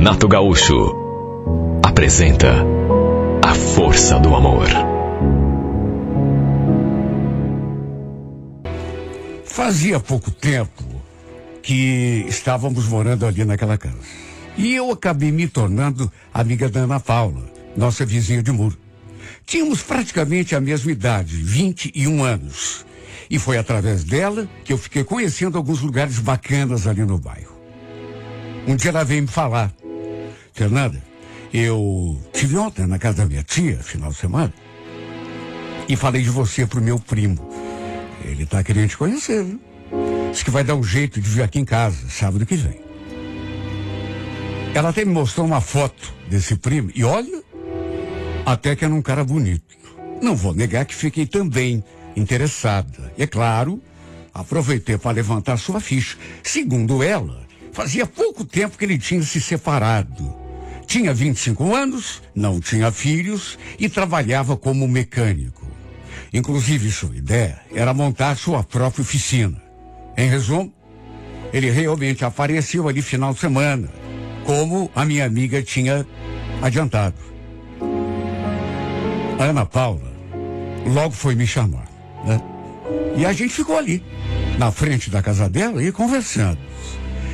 Renato Gaúcho apresenta A Força do Amor. Fazia pouco tempo que estávamos morando ali naquela casa. E eu acabei me tornando amiga da Ana Paula, nossa vizinha de muro. Tínhamos praticamente a mesma idade, 21 anos. E foi através dela que eu fiquei conhecendo alguns lugares bacanas ali no bairro. Um dia ela veio me falar: Fernanda, eu tive ontem na casa da minha tia, final de semana, e falei de você pro meu primo. Ele tá querendo te conhecer, viu? Diz que vai dar um jeito de vir aqui em casa, sábado que vem. Ela até me mostrou uma foto desse primo, e olha, até que era um cara bonito. Não vou negar que fiquei também interessada. E é claro, aproveitei para levantar sua ficha. Segundo ela, fazia pouco tempo que ele tinha se separado. Tinha 25 anos, não tinha filhos e trabalhava como mecânico. Inclusive, sua ideia era montar sua própria oficina. Em resumo, ele realmente apareceu ali final de semana, como a minha amiga tinha adiantado. A Ana Paula logo foi me chamar, né? E a gente ficou ali, na frente da casa dela e conversando.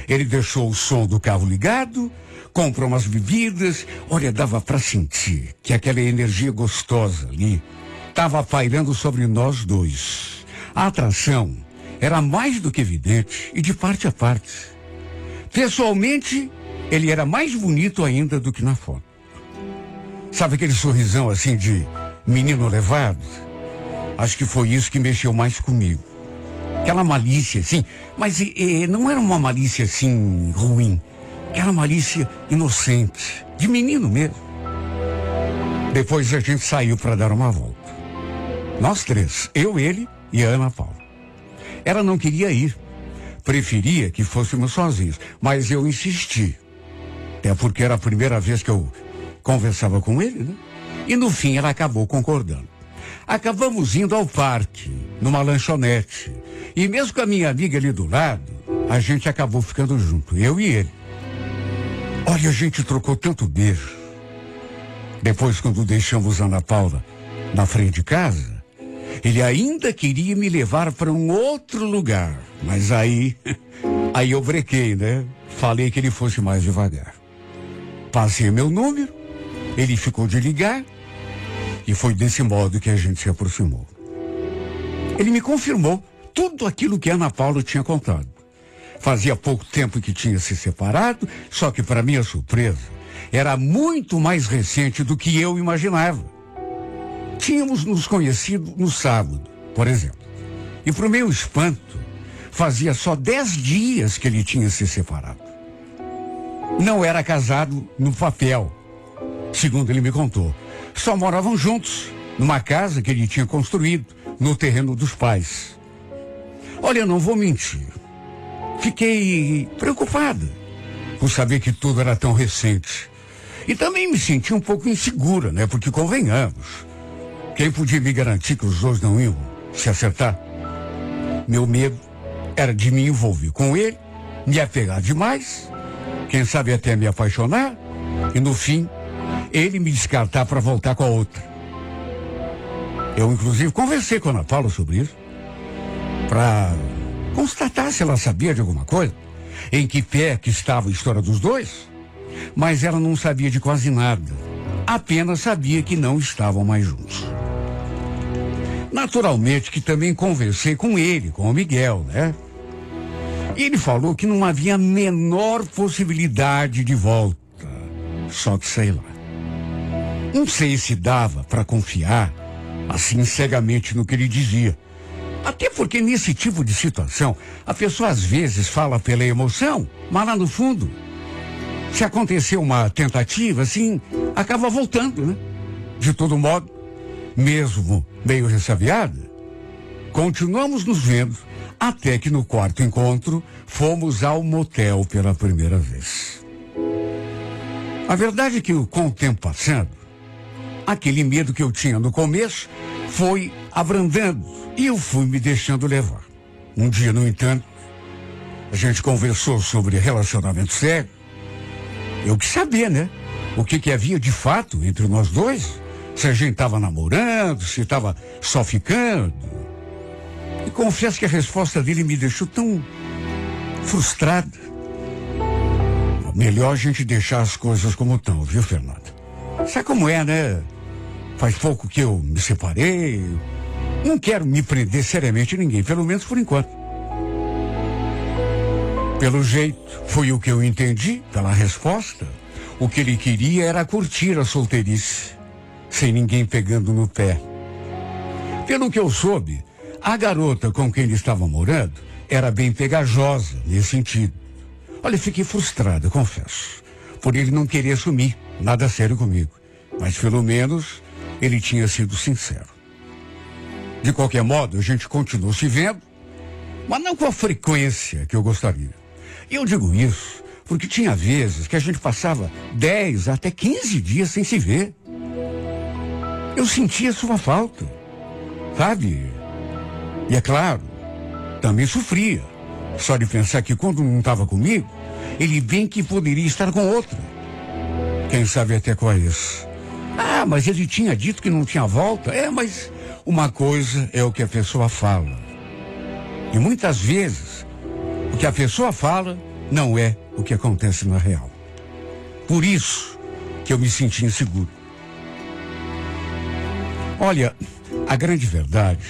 Ele deixou o som do carro ligado, comprou umas bebidas. Olha, dava para sentir que aquela energia gostosa ali estava pairando sobre nós dois. A atração era mais do que evidente e de parte a parte. Pessoalmente, ele era mais bonito ainda do que na foto. Sabe aquele sorrisão assim de menino levado? Acho que foi isso que mexeu mais comigo. Aquela malícia assim, mas não era uma malícia assim ruim. Aquela malícia inocente, de menino mesmo. Depois a gente saiu para dar uma volta. Nós três, eu, ele e a Ana Paula. Ela não queria ir, preferia que fôssemos sozinhos, mas eu insisti. Até porque era a primeira vez que eu conversava com ele, né? E no fim ela acabou concordando. Acabamos indo ao parque, numa lanchonete. E mesmo com a minha amiga ali do lado, a gente acabou ficando junto, eu e ele. Olha, a gente trocou tanto beijo. Depois, quando deixamos a Ana Paula na frente de casa, ele ainda queria me levar para um outro lugar. Mas aí eu brequei, né? Falei que ele fosse mais devagar. Passei meu número, ele ficou de ligar, e foi desse modo que a gente se aproximou. Ele me confirmou tudo aquilo que a Ana Paula tinha contado. Fazia pouco tempo que tinha se separado, só que, para minha surpresa, era muito mais recente do que eu imaginava. Tínhamos nos conhecido no sábado, por exemplo. E, para o meu espanto, fazia só 10 dias que ele tinha se separado. Não era casado no papel, segundo ele me contou. Só moravam juntos, numa casa que ele tinha construído, no terreno dos pais. Olha, eu não vou mentir. Fiquei preocupada por saber que tudo era tão recente. E também me senti um pouco insegura, né? Porque convenhamos, quem podia me garantir que os dois não iam se acertar? Meu medo era de me envolver com ele, me apegar demais, quem sabe até me apaixonar, e no fim, ele me descartar para voltar com a outra. Eu, inclusive, conversei com a Ana Paula sobre isso, para constatar se ela sabia de alguma coisa, em que pé que estava a história dos dois, mas ela não sabia de quase nada, apenas sabia que não estavam mais juntos. Naturalmente que também conversei com ele, com o Miguel, né? E ele falou que não havia a menor possibilidade de volta. Só que sei lá. Não sei se dava para confiar assim cegamente no que ele dizia. Até porque nesse tipo de situação, a pessoa às vezes fala pela emoção, mas lá no fundo, se acontecer uma tentativa, assim, acaba voltando, né? De todo modo, mesmo meio ressabiada, continuamos nos vendo, até que no quarto encontro, fomos ao motel pela primeira vez. A verdade é que, com o tempo passando, aquele medo que eu tinha no começo foi abrandando e eu fui me deixando levar. Um dia, no entanto, a gente conversou sobre relacionamento sério eu quis saber, né? O que havia de fato entre nós dois. Se a gente estava namorando, se estava só ficando. E confesso que a resposta dele me deixou tão frustrada. Melhor a gente deixar as coisas como estão, viu, Fernanda? Sabe como é, né? Faz pouco que eu me separei. Não quero me prender seriamente a ninguém, pelo menos por enquanto. Pelo jeito, foi o que eu entendi pela resposta. O que ele queria era curtir a solteirice, sem ninguém pegando no pé. Pelo que eu soube, a garota com quem ele estava morando era bem pegajosa nesse sentido. Olha, fiquei frustrado, confesso, por ele não querer assumir nada sério comigo. Mas pelo menos ele tinha sido sincero. De qualquer modo, a gente continuou se vendo, mas não com a frequência que eu gostaria. E eu digo isso porque tinha vezes que a gente passava 10 até 15 dias sem se ver. Eu sentia sua falta, sabe? E é claro, também sofria. Só de pensar que quando não estava comigo, ele bem que poderia estar com outra. Quem sabe até com a ex. Ah, mas ele tinha dito que não tinha volta. Mas uma coisa é o que a pessoa fala. E muitas vezes, o que a pessoa fala não é o que acontece na real. Por isso que eu me senti inseguro. Olha, a grande verdade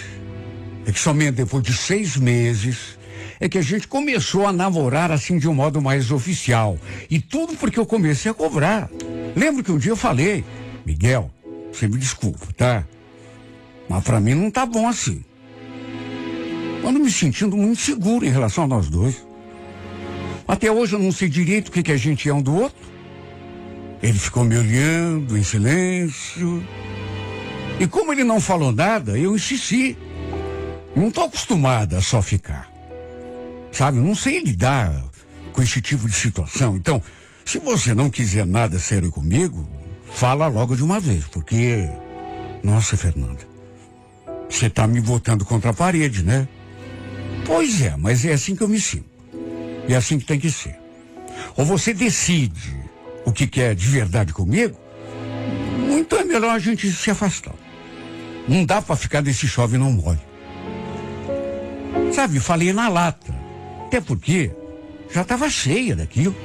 é que somente depois de 6 meses é que a gente começou a namorar assim de um modo mais oficial. E tudo porque eu comecei a cobrar. Lembro que um dia eu falei, Miguel, você me desculpa, tá? Mas pra mim não tá bom assim. Eu ando me sentindo muito seguro em relação a nós dois. Até hoje eu não sei direito o que a gente é um do outro. Ele ficou me olhando em silêncio. E como ele não falou nada, eu insisti. Não tô acostumada a só ficar. Sabe, não sei lidar com esse tipo de situação. Então, se você não quiser nada sério comigo, fala logo de uma vez, porque... Nossa, Fernanda, você tá me botando contra a parede, né? Pois é, mas é assim que eu me sinto. É assim que tem que ser. Ou você decide o que quer de verdade comigo, muito é melhor a gente se afastar. Não dá pra ficar desse chove e não molhe. Sabe, falei na lata. Até porque já estava cheia daquilo.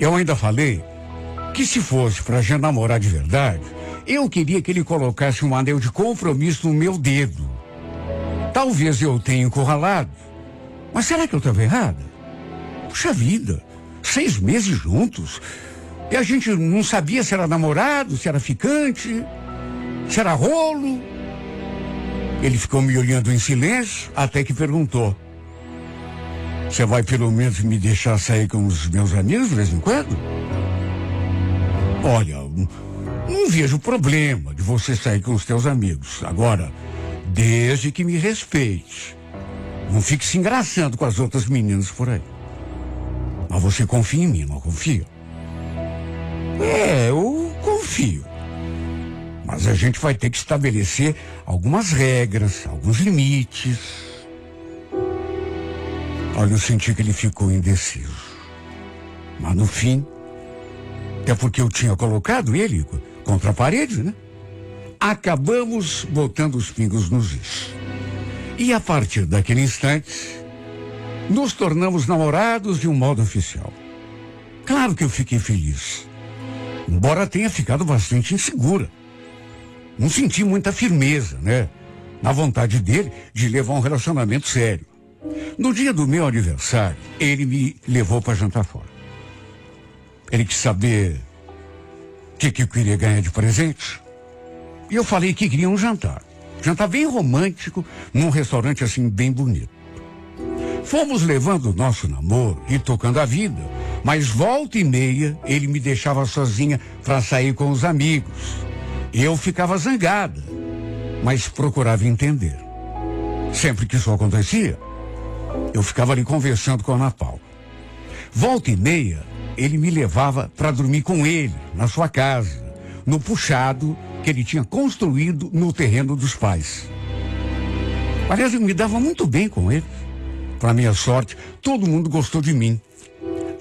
Eu ainda falei que se fosse pra gente namorar de verdade, eu queria que ele colocasse um anel de compromisso no meu dedo. Talvez eu tenha encurralado. Mas será que eu estava errada? Puxa vida, 6 meses juntos. E a gente não sabia se era namorado, se era ficante, se era rolo. Ele ficou me olhando em silêncio, até que perguntou: você vai pelo menos me deixar sair com os meus amigos de vez em quando? Olha, não vejo problema de você sair com os teus amigos. Agora, desde que me respeite. Não fique se engraçando com as outras meninas por aí. Mas você confia em mim, não confia? Eu confio. Mas a gente vai ter que estabelecer algumas regras, alguns limites. Olha, eu senti que ele ficou indeciso. Mas no fim, até porque eu tinha colocado ele contra a parede, né? Acabamos botando os pingos nos is. E a partir daquele instante, nos tornamos namorados de um modo oficial. Claro que eu fiquei feliz. Embora tenha ficado bastante insegura. Não senti muita firmeza, né? Na vontade dele de levar um relacionamento sério. No dia do meu aniversário, ele me levou para jantar fora. Ele quis saber o que eu queria ganhar de presente. E eu falei que queria um jantar. Jantar bem romântico, num restaurante assim bem bonito. Fomos levando o nosso namoro e tocando a vida. Mas volta e meia, ele me deixava sozinha para sair com os amigos. Eu ficava zangada, mas procurava entender. Sempre que isso acontecia, eu ficava ali conversando com a Ana Paula. Volta e meia, ele me levava para dormir com ele, na sua casa, no puxado que ele tinha construído no terreno dos pais. Aliás, eu me dava muito bem com ele. Para minha sorte, todo mundo gostou de mim.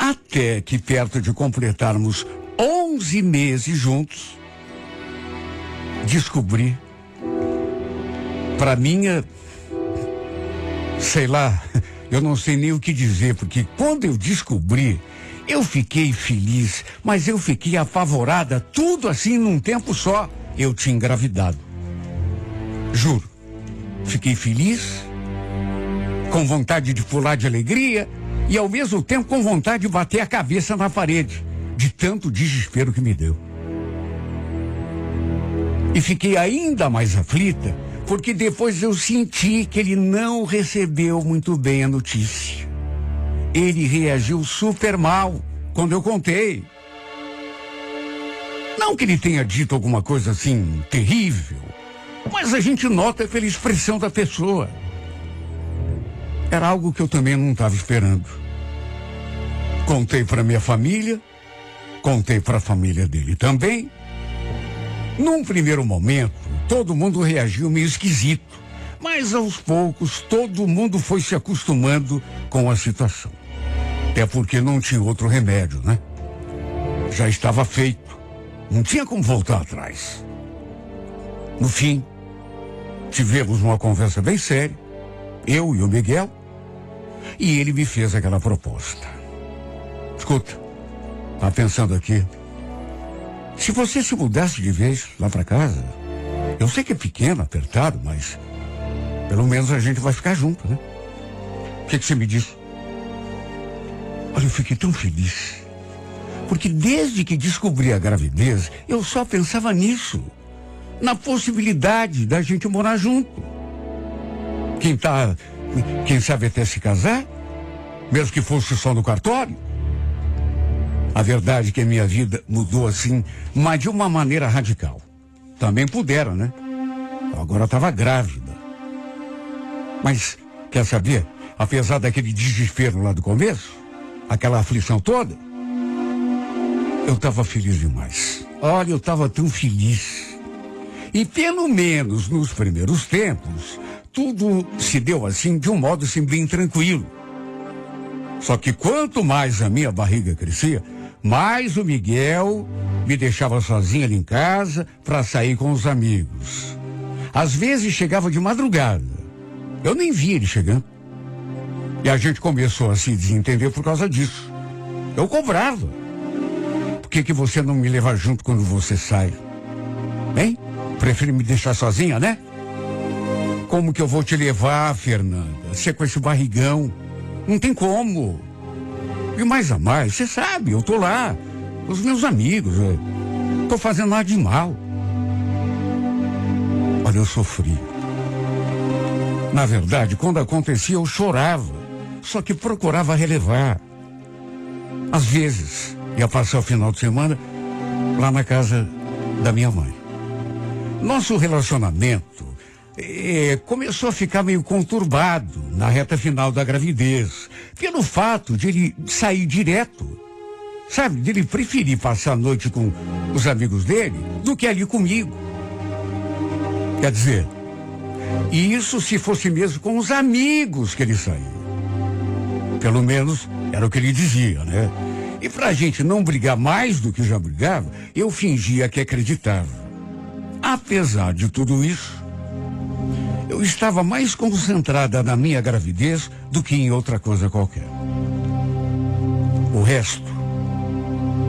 Até que perto de completarmos 11 meses juntos, descobri, para minha, sei lá, eu não sei nem o que dizer, porque quando eu descobri, eu fiquei feliz, mas eu fiquei apavorada, tudo assim num tempo só. Eu tinha engravidado. Juro. Fiquei feliz, com vontade de pular de alegria e ao mesmo tempo com vontade de bater a cabeça na parede, de tanto desespero que me deu. E fiquei ainda mais aflita, porque depois eu senti que ele não recebeu muito bem a notícia. Ele reagiu super mal quando eu contei. Não que ele tenha dito alguma coisa assim terrível, mas a gente nota pela expressão da pessoa. Era algo que eu também não estava esperando. Contei para minha família, contei para a família dele também. Num primeiro momento, todo mundo reagiu meio esquisito, mas aos poucos todo mundo foi se acostumando com a situação. Até porque não tinha outro remédio, né? Já estava feito. Não tinha como voltar atrás. No fim, tivemos uma conversa bem séria, eu e o Miguel, e ele me fez aquela proposta. Escuta, tá pensando aqui, se você se mudasse de vez lá para casa, eu sei que é pequeno, apertado, mas pelo menos a gente vai ficar junto, né? O que você me diz? Olha, eu fiquei tão feliz. Porque desde que descobri a gravidez, eu só pensava nisso. Na possibilidade da gente morar junto. Quem sabe até se casar, mesmo que fosse só no cartório. A verdade é que a minha vida mudou assim, mas de uma maneira radical. Também pudera, né? Eu agora estava grávida. Mas, quer saber? Apesar daquele desespero lá do começo, aquela aflição toda, eu estava feliz demais. Olha, eu estava tão feliz. E pelo menos nos primeiros tempos, tudo se deu assim, de um modo assim, bem tranquilo. Só que quanto mais a minha barriga crescia, mais o Miguel me deixava sozinho ali em casa para sair com os amigos. Às vezes chegava de madrugada. Eu nem via ele chegando. E a gente começou a se desentender por causa disso. Eu cobrava. Por que você não me leva junto quando você sai? Hein? Prefere me deixar sozinha, né? Como que eu vou te levar, Fernanda? Você com esse barrigão. Não tem como. E mais a mais, você sabe, eu tô lá. Os meus amigos. Eu tô fazendo nada de mal. Olha, eu sofri. Na verdade, quando acontecia, eu chorava. Só que procurava relevar. Às vezes, ia passar o final de semana lá na casa da minha mãe. Nosso relacionamento começou a ficar meio conturbado na reta final da gravidez, pelo fato de ele sair direto, sabe, de ele preferir passar a noite com os amigos dele do que ali comigo. Quer dizer, isso se fosse mesmo com os amigos que ele saía. Pelo menos era o que ele dizia, né? E pra gente não brigar mais do que já brigava, eu fingia que acreditava. Apesar de tudo isso, eu estava mais concentrada na minha gravidez do que em outra coisa qualquer. O resto,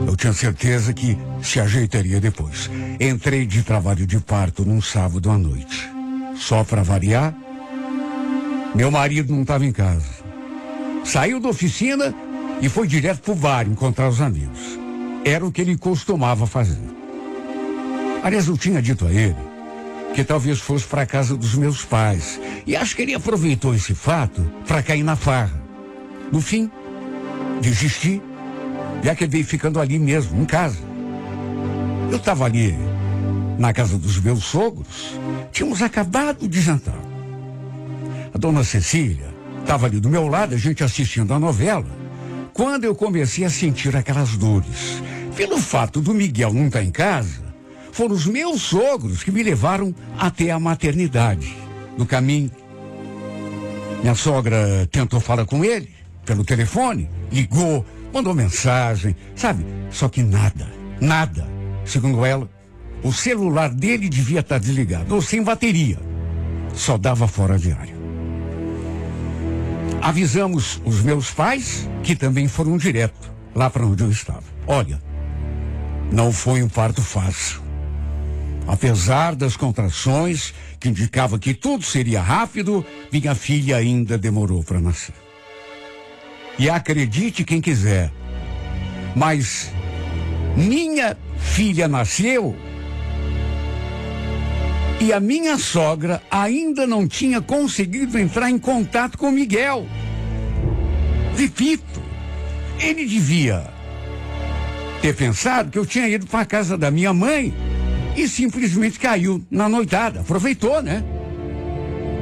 eu tinha certeza que se ajeitaria depois. Entrei de trabalho de parto num sábado à noite. Só para variar, meu marido não estava em casa. Saiu da oficina e foi direto pro bar encontrar os amigos. Era o que ele costumava fazer. Aliás, eu tinha dito a ele que talvez fosse para a casa dos meus pais. E acho que ele aproveitou esse fato para cair na farra. No fim, desisti e acabei ficando ali mesmo, em casa. Eu estava ali na casa dos meus sogros. Tínhamos acabado de jantar. A dona Cecília estava ali do meu lado, a gente assistindo a novela, quando eu comecei a sentir aquelas dores. Pelo fato do Miguel não estar em casa, foram os meus sogros que me levaram até a maternidade. No caminho, minha sogra tentou falar com ele pelo telefone, ligou mandou mensagem, sabe? Só que nada. Segundo ela, o celular dele devia estar desligado, ou sem bateria. Só dava fora de área. Avisamos os meus pais, que também foram direto lá para onde eu estava. Olha, não foi um parto fácil. Apesar das contrações, que indicava que tudo seria rápido, minha filha ainda demorou para nascer. E acredite quem quiser, mas minha filha nasceu e a minha sogra ainda não tinha conseguido entrar em contato com o Miguel. Repito, ele devia ter pensado que eu tinha ido para a casa da minha mãe e simplesmente caiu na noitada. Aproveitou, né?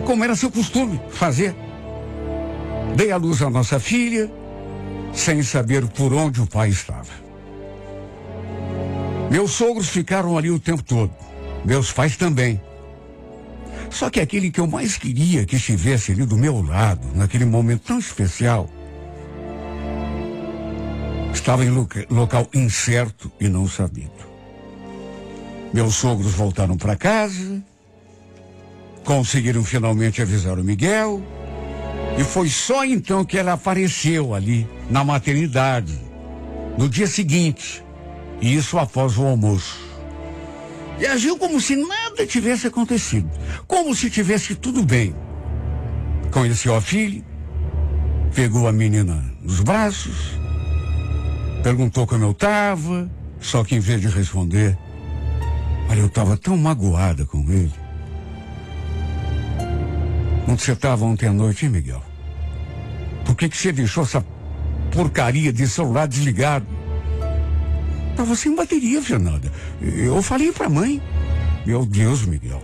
Como era seu costume fazer. Dei à luz a nossa filha, sem saber por onde o pai estava. Meus sogros ficaram ali o tempo todo. Meus pais também. Só que aquele que eu mais queria que estivesse ali do meu lado, naquele momento tão especial, estava em local incerto e não sabido. Meus sogros voltaram para casa, conseguiram finalmente avisar o Miguel, e foi só então que ela apareceu ali na maternidade, no dia seguinte, e isso após o almoço. E agiu como se nada tivesse acontecido, como se tivesse tudo bem. Conheceu a filha, pegou a menina nos braços, perguntou como eu estava, só que em vez de responder, olha, eu estava tão magoada com ele. Onde você estava ontem à noite, hein, Miguel? Por que você deixou essa porcaria de celular desligado? Estava sem bateria, Fernanda. Eu falei pra mãe. Meu Deus, Miguel.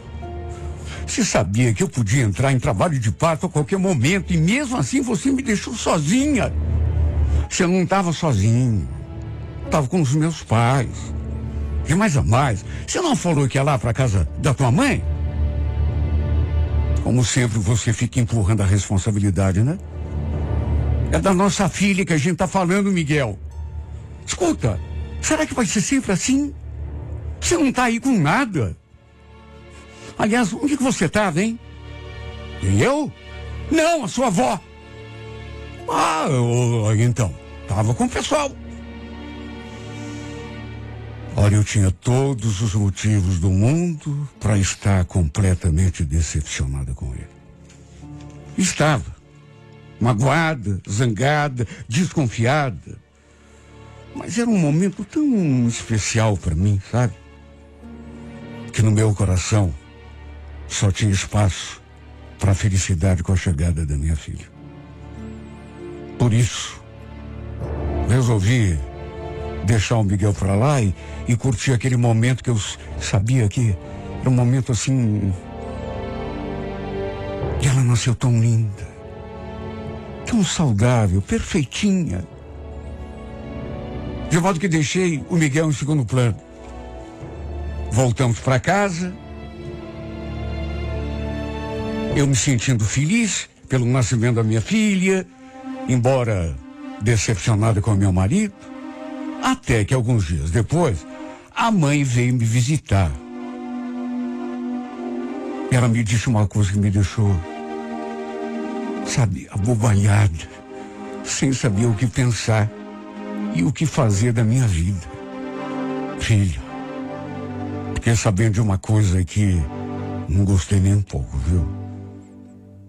Você sabia que eu podia entrar em trabalho de parto a qualquer momento e mesmo assim você me deixou sozinha. Você não estava sozinho. Estava com os meus pais. De mais a mais, você não falou que ia lá pra casa da tua mãe? Como sempre, você fica empurrando a responsabilidade, né? É da nossa filha que a gente tá falando, Miguel. Escuta, será que vai ser sempre assim? Você não tá aí com nada? Aliás, onde que você tava, hein? E eu? Não, a sua avó. Então, tava com o pessoal. Olha, eu tinha todos os motivos do mundo para estar completamente decepcionada com ele. Estava. Magoada, zangada, desconfiada. Mas era um momento tão especial para mim, sabe? Que no meu coração só tinha espaço para a felicidade com a chegada da minha filha. Por isso, resolvi deixar o Miguel para lá e curtir aquele momento que eu sabia que era um momento assim. E ela nasceu tão linda, tão saudável, perfeitinha. De modo que deixei o Miguel em segundo plano. Voltamos para casa. Eu me sentindo feliz pelo nascimento da minha filha, embora decepcionada com meu marido. Até que alguns dias depois, a mãe veio me visitar. Ela me disse uma coisa que me deixou, sabe, abobalhada, sem saber o que pensar e o que fazer da minha vida. Filha, fiquei sabendo de uma coisa que não gostei nem um pouco, viu?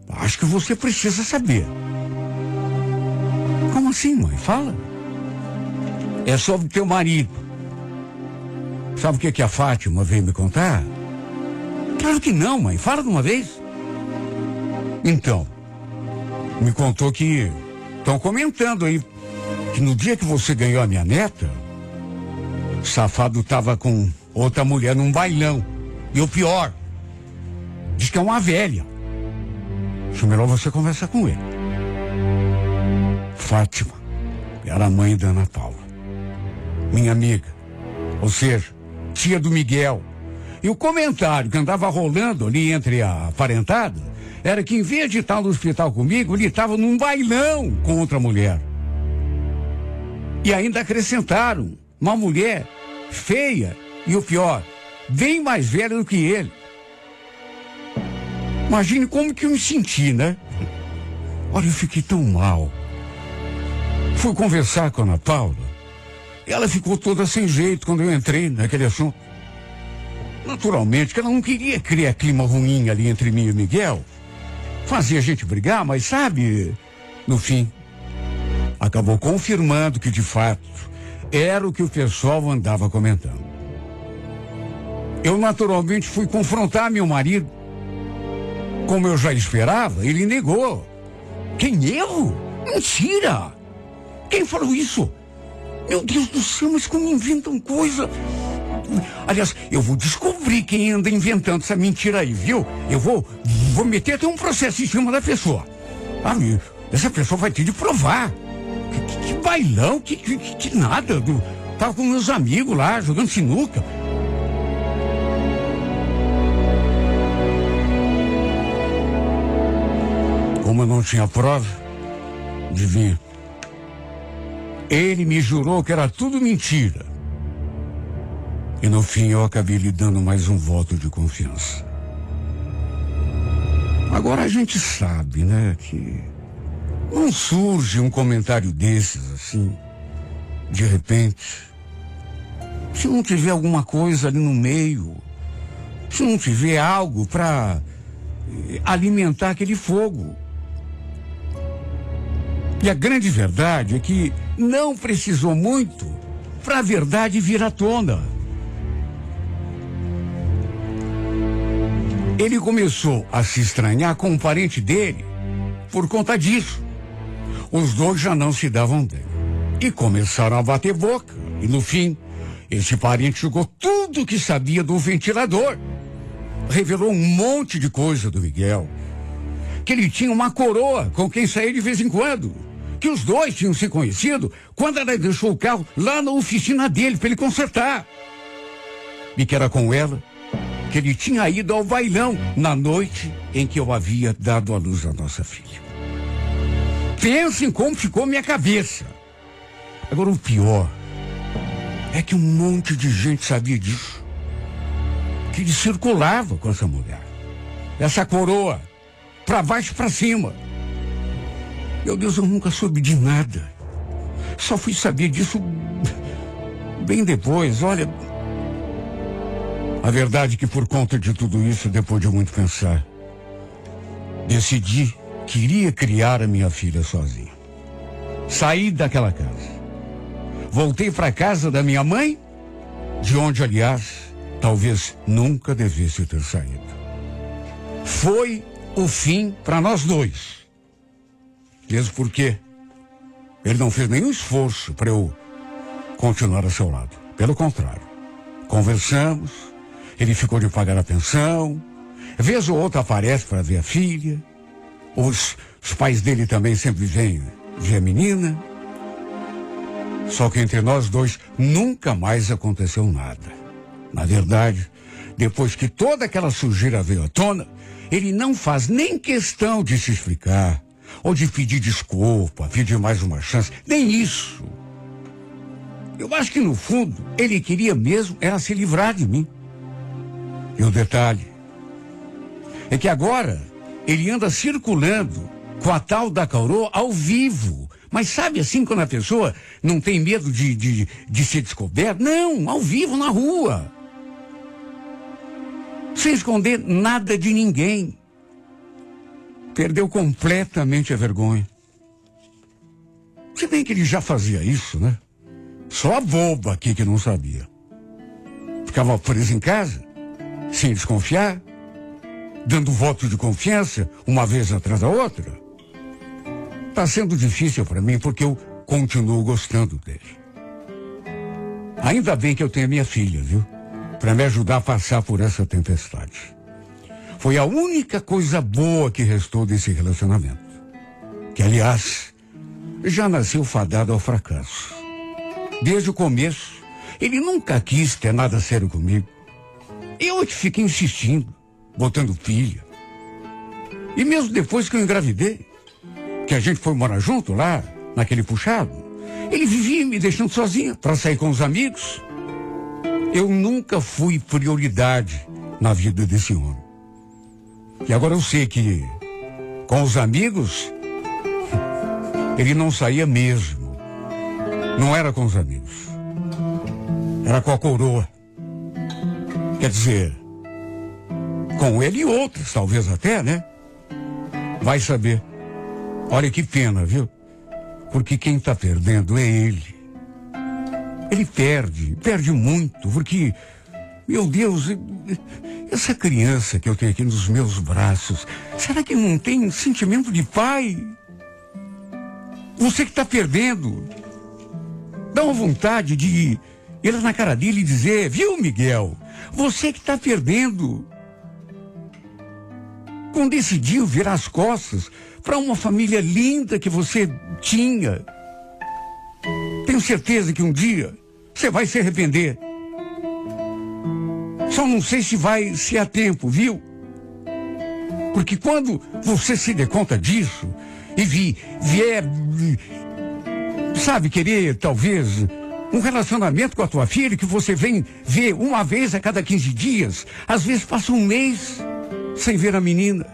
Acho que você precisa saber. Como assim, mãe? Fala. É sobre teu marido. Sabe o que a Fátima veio me contar? Claro que não, mãe. Fala de uma vez. Então, me contou que estão comentando aí que no dia que você ganhou a minha neta, o safado estava com outra mulher num bailão. E o pior, diz que é uma velha. Acho melhor você conversar com ele. Fátima era a mãe da Ana Paula, minha amiga, ou seja, tia do Miguel. E o comentário que andava rolando ali entre a parentada era que em vez de estar no hospital comigo, ele estava num bailão com outra mulher. E ainda acrescentaram uma mulher feia e o pior, bem mais velha do que ele. Imagine como que eu me senti, né? Olha, eu fiquei tão mal. Fui conversar com a Ana Paula. Ela ficou toda sem jeito quando eu entrei naquele assunto. Naturalmente que ela não queria criar clima ruim ali entre mim e o Miguel. Fazia a gente brigar, mas sabe, no fim, acabou confirmando que de fato era o que o pessoal andava comentando. Eu naturalmente fui confrontar meu marido. Como eu já esperava, ele negou. Quem, eu? Mentira! Quem falou isso? Meu Deus do céu, mas como inventam coisa? Aliás, eu vou descobrir quem anda inventando essa mentira aí, viu? Eu vou meter até um processo em cima da pessoa. Ah, essa pessoa vai ter de provar. Que bailão, que nada. Tava com meus amigos lá, jogando sinuca. Como eu não tinha prova, adivinha? Ele me jurou que era tudo mentira. E no fim eu acabei lhe dando mais um voto de confiança. Agora a gente sabe, né, que não surge um comentário desses assim, de repente. Se não tiver alguma coisa ali no meio, se não tiver algo para alimentar aquele fogo. E a grande verdade é que não precisou muito para a verdade vir à tona. Ele começou a se estranhar com um parente dele por conta disso. Os dois já não se davam bem. E começaram a bater boca. E no fim, esse parente jogou tudo que sabia do ventilador. Revelou um monte de coisa do Miguel. Que ele tinha uma coroa com quem saía de vez em quando. Que os dois tinham se conhecido quando ela deixou o carro lá na oficina dele para ele consertar. E que era com ela que ele tinha ido ao bailão na noite em que eu havia dado à luz a nossa filha. Pensem como ficou minha cabeça. Agora o pior é que um monte de gente sabia disso. Que ele circulava com essa mulher. Essa coroa, para baixo e para cima. Meu Deus, eu nunca soube de nada. Só fui saber disso bem depois, olha. A verdade é que por conta de tudo isso, depois de muito pensar, decidi que iria criar a minha filha sozinha. Saí daquela casa. Voltei para a casa da minha mãe, de onde, aliás, talvez nunca devesse ter saído. Foi o fim para nós dois. Mesmo porque ele não fez nenhum esforço para eu continuar a seu lado. Pelo contrário, conversamos, ele ficou de pagar a pensão, vez ou outra aparece para ver a filha, os pais dele também sempre vêm ver a menina. Só que entre nós dois nunca mais aconteceu nada. Na verdade, depois que toda aquela sujeira veio à tona, ele não faz nem questão de se explicar, ou de pedir desculpa, pedir mais uma chance, nem isso. Eu acho que no fundo, ele queria mesmo era se livrar de mim. E o detalhe é que agora ele anda circulando com a tal da coroa ao vivo. Mas sabe assim, quando a pessoa não tem medo de ser descoberta? Não, ao vivo na rua. Sem esconder nada de ninguém. Perdeu completamente a vergonha. Se bem que ele já fazia isso, né? Só a boba aqui que não sabia. Ficava preso em casa, sem desconfiar, dando voto de confiança uma vez atrás da outra. Tá sendo difícil para mim porque eu continuo gostando dele. Ainda bem que eu tenho a minha filha, viu? Para me ajudar a passar por essa tempestade. Foi a única coisa boa que restou desse relacionamento. Que, aliás, já nasceu fadado ao fracasso. Desde o começo, ele nunca quis ter nada sério comigo. Eu é que fiquei insistindo, botando pilha. E mesmo depois que eu engravidei, que a gente foi morar junto lá, naquele puxado, Ele vivia me deixando sozinha para sair com os amigos. Eu nunca fui prioridade na vida desse homem. E agora eu sei que com os amigos ele não saía mesmo. Não era com os amigos. Era com a coroa. Quer dizer, com ele e outros, talvez até, né? Vai saber. Olha que pena, viu? Porque quem está perdendo é ele. Ele perde muito, porque, meu Deus, essa criança que eu tenho aqui nos meus braços, será que não tem sentimento de pai? Você que está perdendo, dá uma vontade de ir na cara dele e dizer, viu, Miguel, você que está perdendo. Quando decidiu virar as costas para uma família linda que você tinha, tenho certeza que um dia você vai se arrepender. Só não sei se vai ser a tempo, viu? Porque quando você se der conta disso e vier, sabe, querer talvez um relacionamento com a tua filha que você vem ver uma vez a cada 15 dias, às vezes passa um mês sem ver a menina.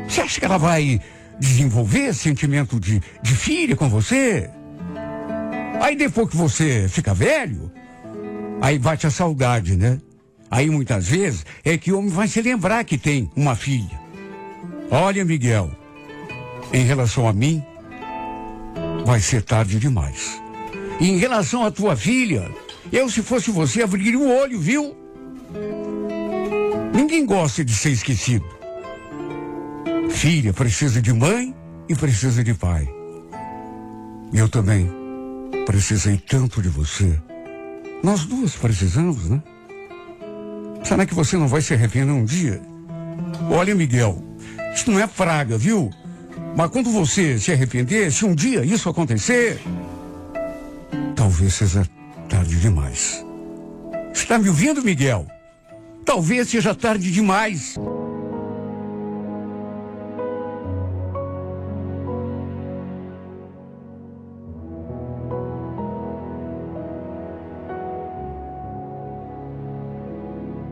Você acha que ela vai desenvolver sentimento de filha com você? Aí depois que você fica velho, aí bate a saudade, né? Aí muitas vezes é que o homem vai se lembrar que tem uma filha. Olha, Miguel, em relação a mim, vai ser tarde demais. E em relação à tua filha, eu, se fosse você, abriria o olho, viu? Ninguém gosta de ser esquecido. Filha precisa de mãe e precisa de pai. Eu também precisei tanto de você. Nós duas precisamos, né? Será que você não vai se arrepender um dia? Olha, Miguel, isso não é praga, viu? Mas quando você se arrepender, se um dia isso acontecer, talvez seja tarde demais. Está me ouvindo, Miguel? Talvez seja tarde demais.